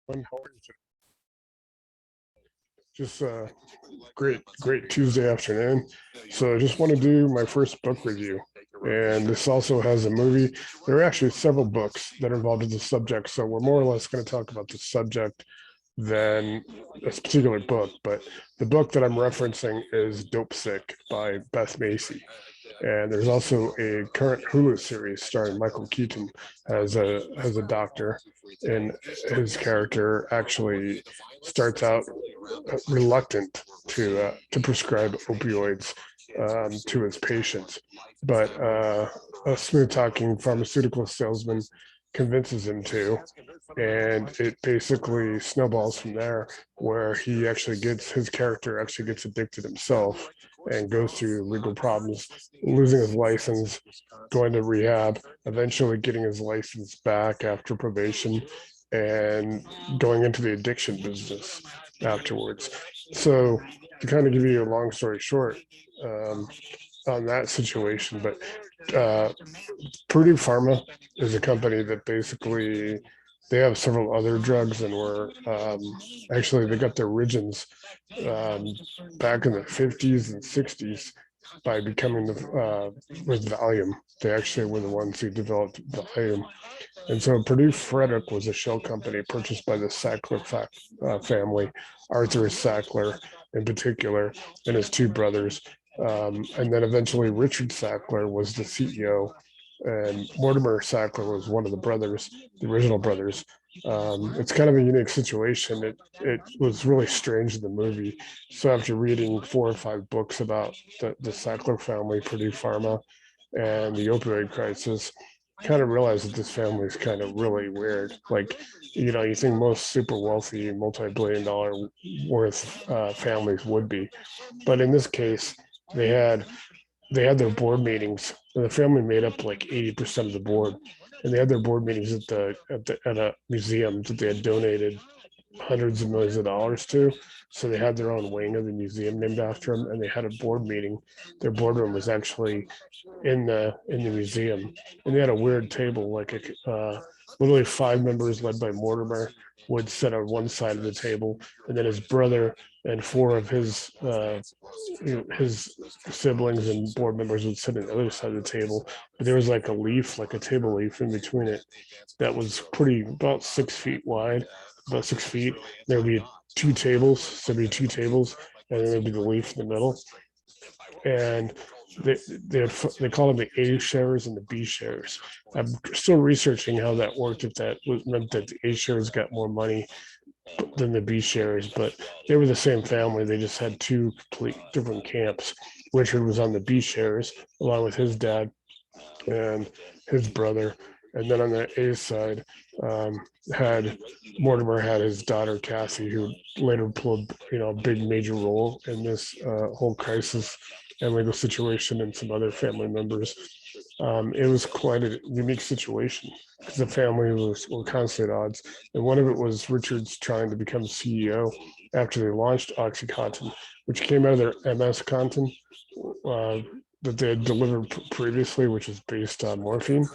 How are you today? Just great Tuesday afternoon. So I just want to do my first book review. And this also has a movie. There are actually several books that are involved in the subject. So we're more or less going to talk about the subject than this particular book. But the book that I'm referencing is Dopesick by Beth Macy. And there's also a current Hulu series starring Michael Keaton as a doctor, and his character actually starts out reluctant to prescribe opioids to his patients, but a smooth talking pharmaceutical salesman convinces him to, and it basically snowballs from there, where his character actually gets addicted himself and goes through legal problems, losing his license, going to rehab, eventually getting his license back after probation, and going into the addiction business afterwards. So, to kind of give you a long story short, um, on that situation, but uh, Purdue Pharma is a company that basically they have several other drugs, and were actually they got their origins um, back in the 50s and 60s by becoming with Valium. They actually were the ones who developed Valium. And so Purdue Frederick was a shell company purchased by the Sackler family, Arthur Sackler in particular, and his two brothers. And then eventually Richard Sackler was the CEO, and Mortimer Sackler was one of the brothers, the original brothers. It's kind of a unique situation. It was really strange in the movie. So after reading 4 or 5 books about the Sackler family, Purdue Pharma, and the opioid crisis, kind of realized that this family is kind of really weird. Like, you think most super wealthy, multi-billion dollar worth families would be, but in this case, they had they had their board meetings, and the family made up like 80% of the board, and they had their board meetings at a museum that they had donated hundreds of millions of dollars to. So they had their own wing of the museum named after them, and they had a board meeting. Their boardroom was actually in the museum, and they had a weird table, literally 5 members led by Mortimer would sit on one side of the table, and then his brother and four of his siblings and board members would sit on the other side of the table. But there was like a leaf, like a table leaf in between it, that was pretty about 6 feet wide, about 6 feet. There would be two tables, so there'd be two tables, and then there'd be the leaf in the middle. And they they call them the A shares and the B shares. I'm still researching how that worked. If that meant that the A shares got more money than the B shares, but they were the same family. They just had two complete different camps. Richard was on the B shares along with his dad and his brother, and then on the A side, um, had Mortimer had his daughter Cassie, who later played a big major role in this whole crisis and legal situation, and some other family members. It was quite a unique situation because the family were constantly at odds, and one of it was Richard's trying to become CEO after they launched OxyContin, which came out of their MS Contin, uh, that they had delivered previously, which was based on morphine.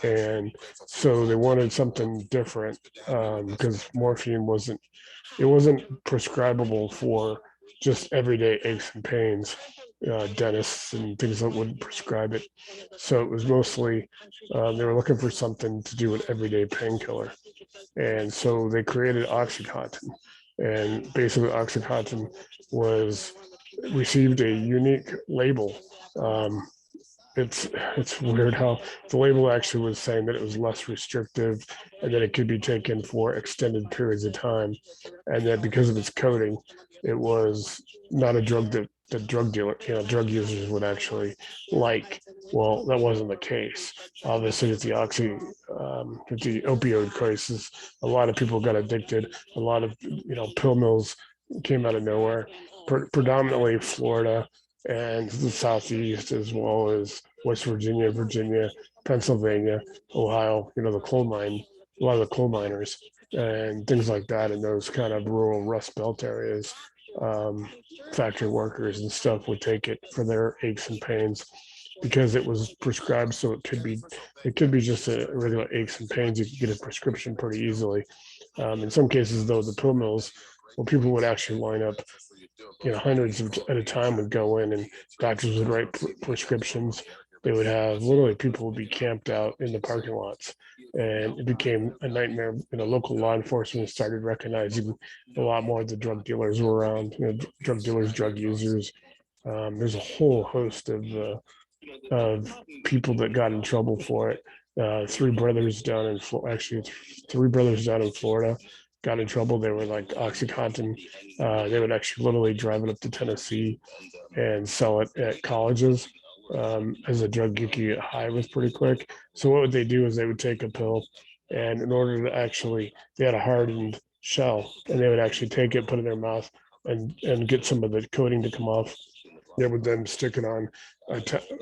And so they wanted something different, because morphine wasn't prescribable for just everyday aches and pains. Dentists and things that wouldn't prescribe it. So it was mostly they were looking for something to do with everyday painkiller. And so they created OxyContin. And basically, OxyContin was received a unique label. Um, it's weird how the label actually was saying that it was less restrictive, and that it could be taken for extended periods of time, and that because of its coding, it was not a drug that the drug users would actually like. Well, that wasn't the case. Obviously, with the opioid crisis, a lot of people got addicted. A lot of pill mills came out of nowhere, predominantly Florida and the Southeast, as well as West Virginia, Virginia, Pennsylvania, Ohio, the coal mine, a lot of the coal miners and things like that in those kind of rural Rust Belt areas. Um, Factory workers and stuff would take it for their aches and pains because it was prescribed, so it could be just a regular aches and pains. You could get a prescription pretty easily. In some cases, though, the pill mills, well, people would actually line up, hundreds at a time would go in, and doctors would write prescriptions. They would have literally people would be camped out in the parking lots, and it became a nightmare. Local law enforcement started recognizing a lot more of the drug dealers were around. Drug dealers, drug users. There's a whole host of people that got in trouble for it. Three brothers down in actually three brothers down in Florida got in trouble. They were like OxyContin. They would actually literally drive it up to Tennessee and sell it at colleges as a drug. You could get high with pretty quick. So what would they do is they would take a pill, and in order to actually, they had a hardened shell, and they would actually take it, put it in their mouth, and get some of the coating to come off. They would then stick it on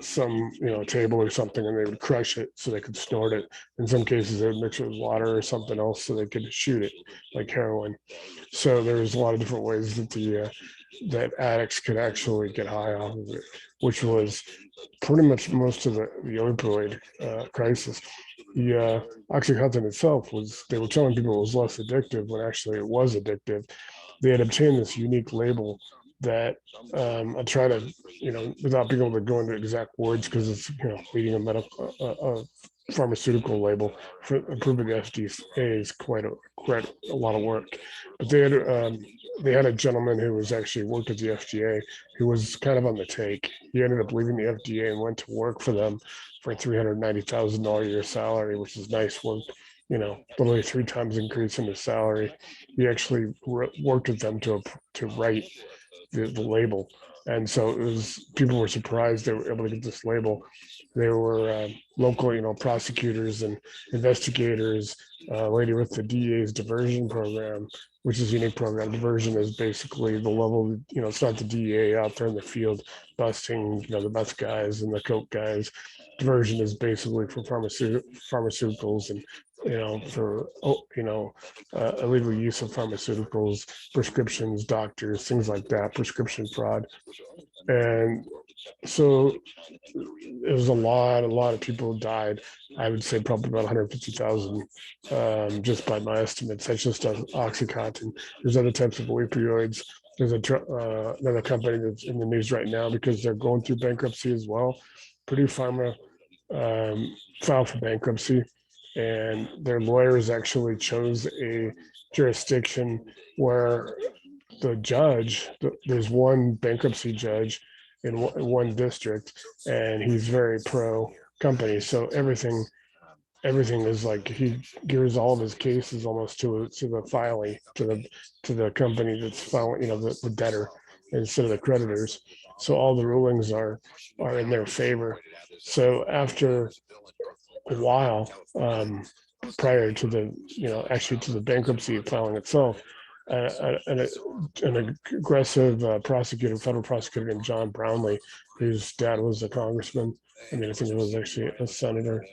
some table or something, and they would crush it so they could snort it. In some cases, they would mix it with water or something else so they could shoot it like heroin. So there was a lot of different ways that that addicts could actually get high off of it, which was pretty much most of the opioid crisis. The OxyContin itself they were telling people it was less addictive when actually it was addictive. They had obtained this unique label that I try to, without being able to go into exact words because it's, reading a medical, pharmaceutical label for approving the FDA is quite a lot of work. But they had a gentleman who was actually worked at the FDA who was kind of on the take. He ended up leaving the FDA and went to work for them for $390,000 a year salary, which is nice work. Literally 3 times increase in his salary. He actually worked with them to write the label. And so it was, people were surprised they were able to get this label. There were local, prosecutors and investigators, a lady with the DEA's diversion program, which is a unique program. Diversion is basically the level, it's not the DEA out there in the field busting, the meth guys and the coke guys. Diversion is basically for pharmaceuticals and for illegal use of pharmaceuticals, prescriptions, doctors, things like that, prescription fraud. And so it was a lot of people died. I would say probably about 150,000 just by my estimates. That's just OxyContin. There's other types of opioids. There's another company that's in the news right now because they're going through bankruptcy as well. Purdue Pharma filed for bankruptcy, and their lawyers actually chose a jurisdiction where the judge, there's one bankruptcy judge in one district, and he's very pro company. So everything is like he gears all of his cases almost to the filing to the company that's filing, the debtor instead of the creditors. So all the rulings are in their favor. So after a while, prior to actually to the bankruptcy filing itself, an aggressive federal prosecutor named John Brownlee, whose dad was a congressman. I mean, I think he was actually a senator.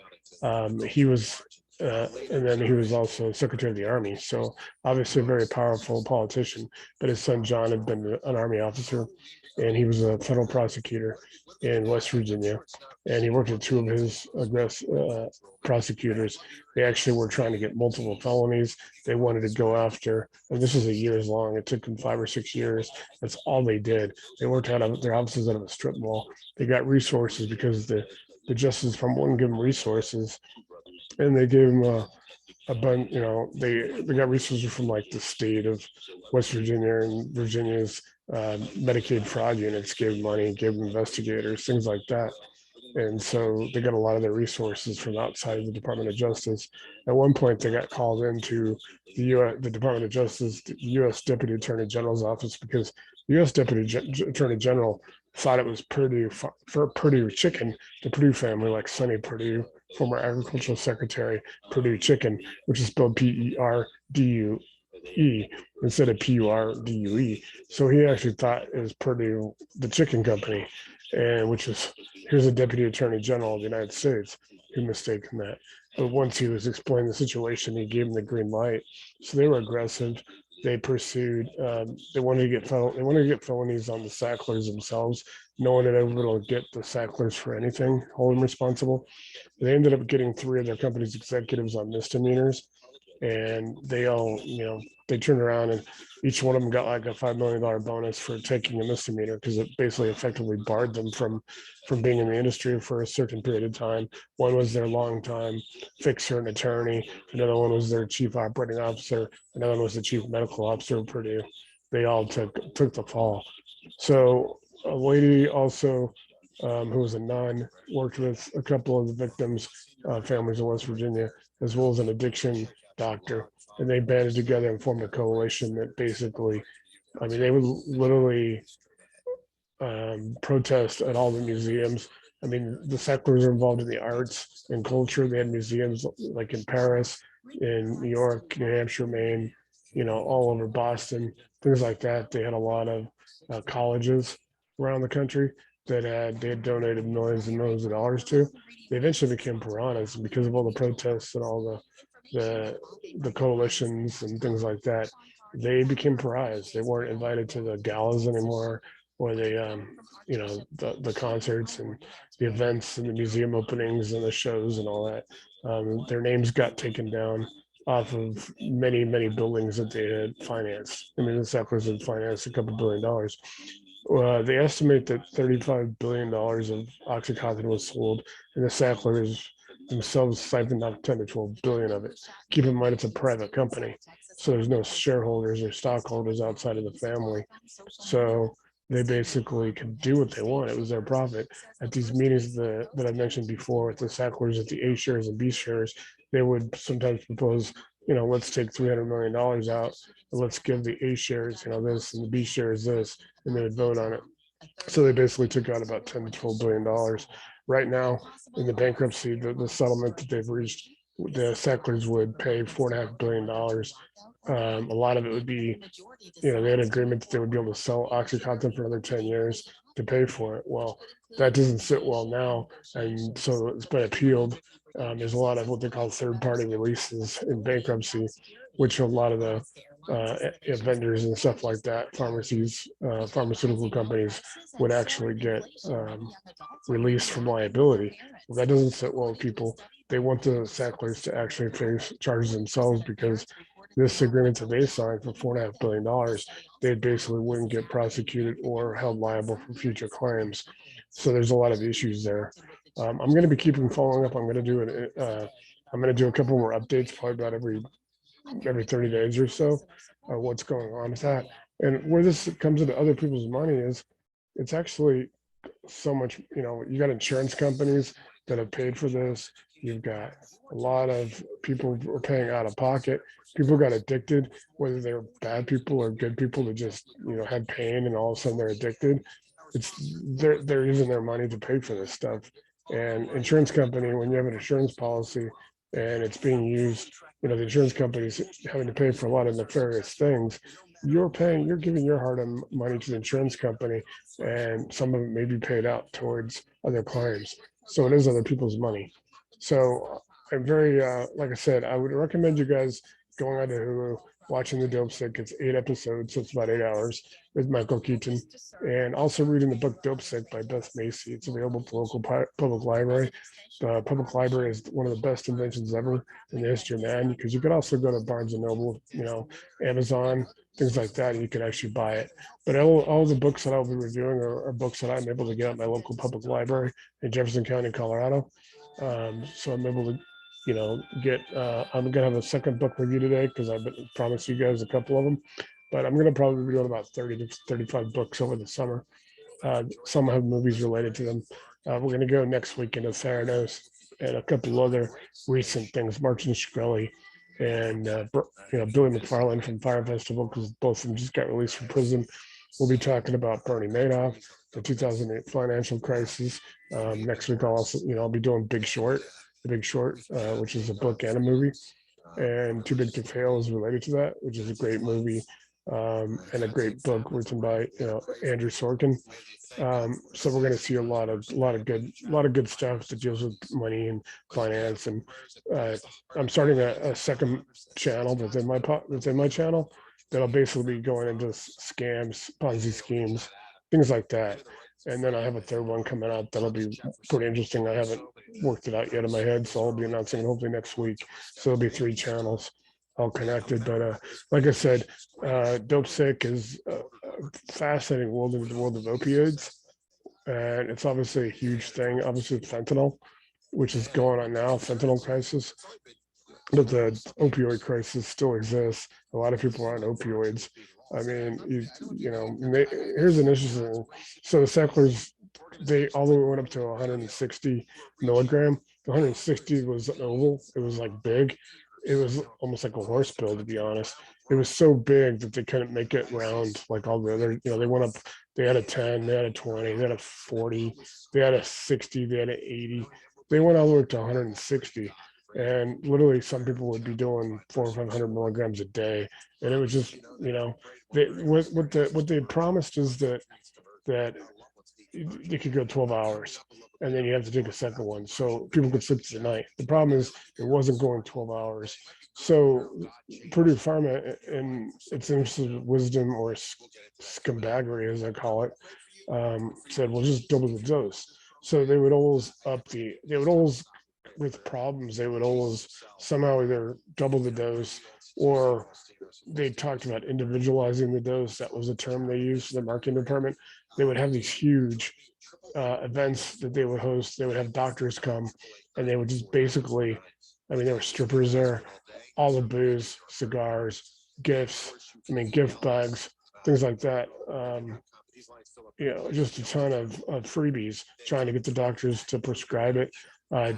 He was, and then he was also Secretary of the Army. So obviously a very powerful politician. But his son John had been an Army officer, and he was a federal prosecutor in West Virginia. And he worked with two of his prosecutors. They actually were trying to get multiple felonies. They wanted to go after, and this was a years long. It took them 5 or 6 years. That's all they did. They worked out of their offices out of a strip mall. They got resources because the Justice Department wouldn't give them resources, and they gave them a bunch. They got resources from like the state of West Virginia and Virginia's Medicaid fraud units gave money, gave investigators, things like that. And so they got a lot of their resources from outside of the Department of Justice. At one point, they got called into the Department of Justice, the U.S. Deputy Attorney General's office, because the U.S. Deputy Attorney General thought it was Purdue Chicken, the Purdue family, like Sonny Purdue, former Agricultural Secretary, Purdue Chicken, which is spelled Perdue instead of Purdue. So he actually thought it was Purdue, the chicken company, and which is, here's a Deputy Attorney General of the United States who mistaken that. But once he was explaining the situation, he gave him the green light. So they were aggressive. They pursued. They wanted to get felonies on the Sacklers themselves. No one had ever been able to get the Sacklers for anything, hold them responsible. They ended up getting 3 of their company's executives on misdemeanors. and they all, they turned around and each one of them got like a $5 million bonus for taking a misdemeanor because it basically effectively barred them from being in the industry for a certain period of time. One was their longtime fixer and attorney. Another one was their chief operating officer. Another one was the chief medical officer of Purdue. They all took the fall. So a lady also, who was a nun, worked with a couple of the victims' families in West Virginia, as well as an addiction doctor, and they banded together and formed a coalition that basically, I mean, they would literally protest at all the museums. I mean, the Sacklers are involved in the arts and culture. They had museums like in Paris, in New York, New Hampshire, Maine, all over Boston, things like that. They had a lot of colleges around the country they had donated millions and millions of dollars to. They eventually became piranhas because of all the protests and all the the coalitions and things like that. They became pariahs. They weren't invited to the galas anymore, or the concerts and the events and the museum openings and the shows and all that. Their names got taken down off of many buildings that they had financed. I mean, the Sacklers had financed a couple $1 billion. They estimate that $35 billion of OxyContin was sold, and the Sacklers themselves siphoned off 10 to 12 billion of it. Keep in mind, it's a private company, so there's no shareholders or stockholders outside of the family. So they basically could do what they want. It was their profit. At these meetings that I mentioned before with the Sacklers at the A shares and B shares, they would sometimes propose, let's take $300 million out and let's give the A shares, this, and the B shares this, and they would vote on it. So they basically took out about 10 to $12 billion. Right now, in the bankruptcy, the settlement that they've reached, the Sacklers would pay $4.5 billion. A lot of it would be, they had an agreement that they would be able to sell OxyContin for another 10 years to pay for it. Well, that doesn't sit well now, and so it's been appealed. There's a lot of what they call third-party releases in bankruptcy, which a lot of the vendors and stuff like that, pharmaceutical companies would actually get released from liability. Well, that doesn't sit well with people. They want the Sacklers to actually face charges themselves because this agreement that they signed for $4.5 billion, they basically wouldn't get prosecuted or held liable for future claims. So there's a lot of issues there. I'm going to be keeping following up. I'm going to do it. I'm going to do a couple more updates, probably about every 30 days or so, what's going on with that. And where this comes into other people's money is it's actually so much, you got insurance companies that have paid for this. You've got a lot of people who are paying out of pocket. People got addicted, whether they're bad people or good people that just, had pain and all of a sudden they're addicted. It's they're using their money to pay for this stuff. And insurance company, when you have an insurance policy and it's being used, the insurance company's having to pay for a lot of nefarious things. You're giving your hard-earned money to the insurance company, and some of it may be paid out towards other claims. So it is other people's money. So I'm very, like I said, I would recommend you guys going on to Hulu, watching the Dopesick. It's 8 episodes, so it's about 8 hours with Michael Keaton, and also reading the book Dopesick by Beth Macy. It's available at the local public library. The public library is one of the best inventions ever in the history of man, because you could also go to Barnes and Noble, Amazon, things like that, and you can actually buy it. But all the books that I'll be reviewing are books that I'm able to get at my local public library in Jefferson County, Colorado. So I'm able to, I'm gonna have a second book review today because I've promised you guys a couple of them, but I'm gonna probably be doing about 30 to 35 books over the summer. Some have movies related to them. We're gonna go next week into Theranos and a couple other recent things, Martin Shkreli and Billy McFarland from Fire Festival, because both of them just got released from prison. We'll be talking about Bernie Madoff, the 2008 financial crisis. Next week, I'll be doing The Big Short, which is a book and a movie, and Too Big to Fail is related to that, which is a great movie and a great book written by Andrew Sorkin. So we're going to see a lot of good stuff that deals with money and finance. And I'm starting a second channel within my channel that'll basically be going into scams, Ponzi schemes, things like that. And then I have a third one coming out that'll be pretty interesting. I haven't worked it out yet in my head, so I'll be announcing it hopefully next week. So it'll be 3 channels. all connected. But like I said, Dopesick is a fascinating world in the world of opioids, and it's obviously a huge thing. Obviously, fentanyl, which is going on now, fentanyl crisis, but the opioid crisis still exists. A lot of people are on opioids. I mean, here's an interesting. So the Sacklers, they all the way went up to 160 milligram. The 160 was an oval. It was like big. It was almost like a horse pill, to be honest. It was so big that they couldn't make it round like all the other. They went up. They had a 10, they had a 20, they had a 40, they had a 60, they had an 80. They went all the way up to 160, and literally some people would be doing 400 or 500 milligrams a day, and it was just what they promised is that you could go 12 hours and then you have to take a second one so people could sleep through the night. The problem is it wasn't going 12 hours. So Purdue Pharma, in its interest of wisdom or scumbaggery, as I call it, said, "Well, just double the dose." So they would always with problems, they would always somehow either double the dose or they talked about individualizing the dose. That was a term they used in the marketing department. They would have these huge events that they would host. They would have doctors come and they would just basically, I mean, there were strippers there, all the booze, cigars, gifts, gift bags, things like that. Just a ton of freebies trying to get the doctors to prescribe it.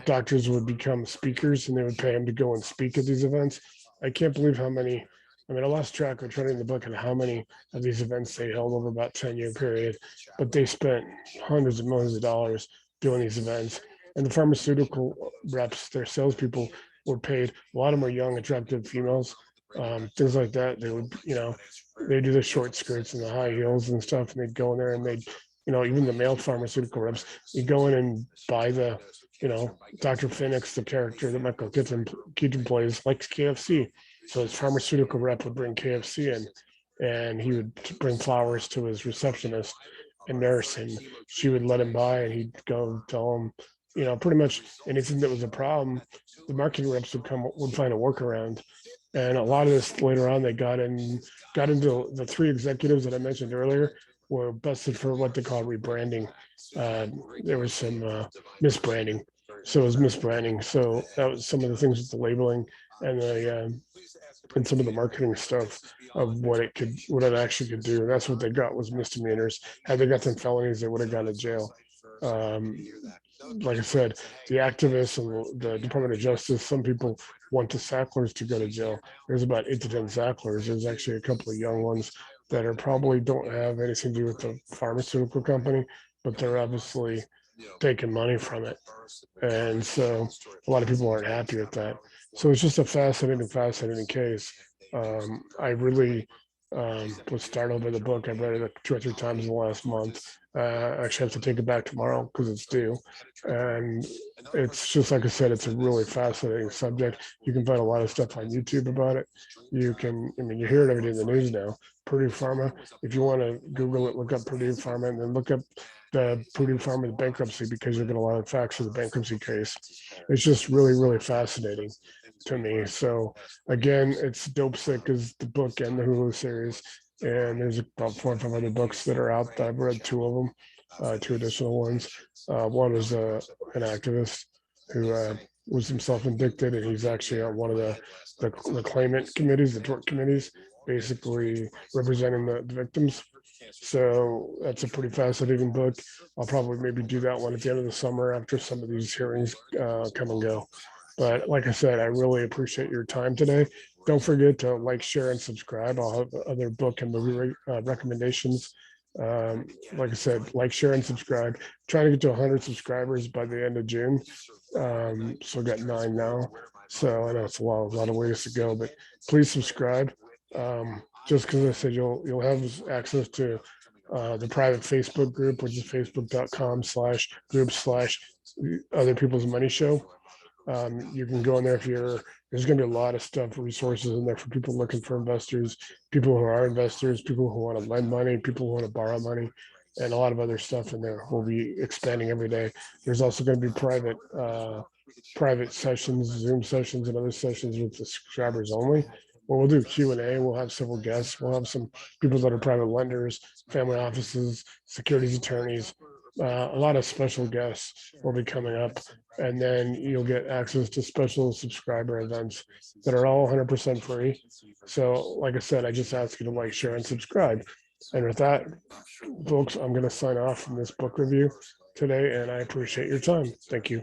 Doctors would become speakers and they would pay them to go and speak at these events. I can't believe how many. I lost track of trying in the book and how many of these events they held over about 10-year period, but they spent hundreds of millions of dollars doing these events. And the pharmaceutical reps, their salespeople, were paid. A lot of them are young, attractive females, things like that. They would, they do the short skirts and the high heels and stuff, and they'd go in there and they'd, even the male pharmaceutical reps, you go in and buy the, Dr. Phoenix, the character that Michael Keaton plays, likes KFC. So his pharmaceutical rep would bring KFC in, and he would bring flowers to his receptionist and nurse, and she would let him buy, and he'd go tell him, pretty much anything that was a problem, the marketing reps would find a workaround. And a lot of this later on, they got into the three executives that I mentioned earlier were busted for what they call rebranding. There was some misbranding. So it was misbranding. So that was some of the things with the labeling and and some of the marketing stuff of what it actually could do. And that's what they got was misdemeanors. Had they got some felonies, they would have gone to jail. Um, like I said, the activists and the Department of Justice, some people want the Sacklers to go to jail. There's about 8 to 10 Sacklers. There's actually a couple of young ones that are probably don't have anything to do with the pharmaceutical company, but they're obviously taking money from it. And so a lot of people aren't happy with that. So it's just a fascinating case. I really was startled by the book. I've read it like 2 or 3 times in the last month. I actually have to take it back tomorrow because it's due. And it's just like I said, it's a really fascinating subject. You can find a lot of stuff on YouTube about it. You hear it every day in the news now. Purdue Pharma. If you want to Google it, look up Purdue Pharma and then look up the Purdue Pharma bankruptcy because you'll get a lot of facts of the bankruptcy case. It's just really fascinating to me. So again, it's Dopesick is the book and the Hulu series. And there's about 4 or 5 other books that are out. I've read 2 of them, 2 additional ones. One was an activist who was himself indicted, and he's actually on one of the claimant committees, the tort committees, basically representing the victims. So that's a pretty fascinating book. I'll probably maybe do that one at the end of the summer after some of these hearings come and go. But like I said, I really appreciate your time today. Don't forget to like, share, and subscribe. I'll have other book and movie recommendations. Like I said, like, share, and subscribe. Trying to get to 100 subscribers by the end of June. So I got 9 now. So I know it's a lot of ways to go, but please subscribe. Just because I said you'll have access to the private Facebook group, which is facebook.com/group/other people's money show. You can go in there there's going to be a lot of stuff, resources in there for people looking for investors, people who are investors, people who want to lend money, people who want to borrow money, and a lot of other stuff in there. We'll be expanding every day. There's also going to be private sessions, Zoom sessions, and other sessions with the subscribers only. where we'll do Q&A. We'll have several guests. We'll have some people that are private lenders, family offices, securities attorneys. A lot of special guests will be coming up. And then you'll get access to special subscriber events that are all 100% free. So like I said, I just ask you to like, share, and subscribe. And with that, folks, I'm going to sign off from this book review today, and I appreciate your time. Thank you.